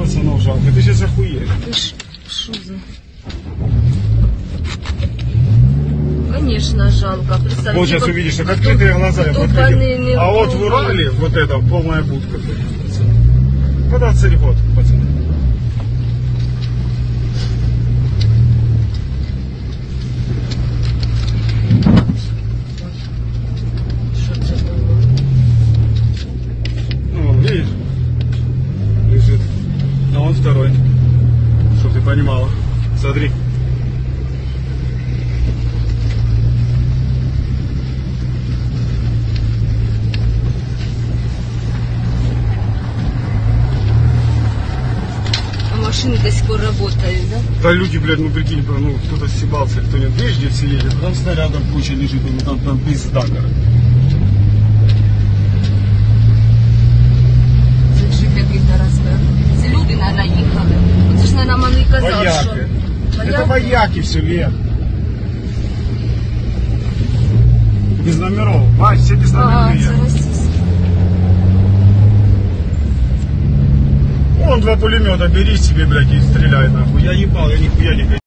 пацанов жалко. Ты сейчас охуели. Ты ж, шо за... Конечно, жалко. Представь, Вот сейчас увидишь, как открытые глаза. А вот в Урале, вот это, полная будка. Когда целый год, пацаны. Что это было? Ну, вон, видишь? Лежит. А он второй. Чтоб ты понимала. Смотри. Машины до сих пор работают, да? Да люди, блядь, ну прикинь, ну кто-то съебался, кто нет. Видишь, где все едет? Там снарядом куча лежит, ну там пизда, короче. Це ж який зараз. Це люди, наверное, їхали. Це ж, наверное, мені казав, що... Вояки. Это вояки все, Лен. Без номеров. Вась, все без Ага, номеров. це російські. Вон два пулемета, бери себе, блядь, и стреляй нахуй. Я ебал, я нихуя не хочу.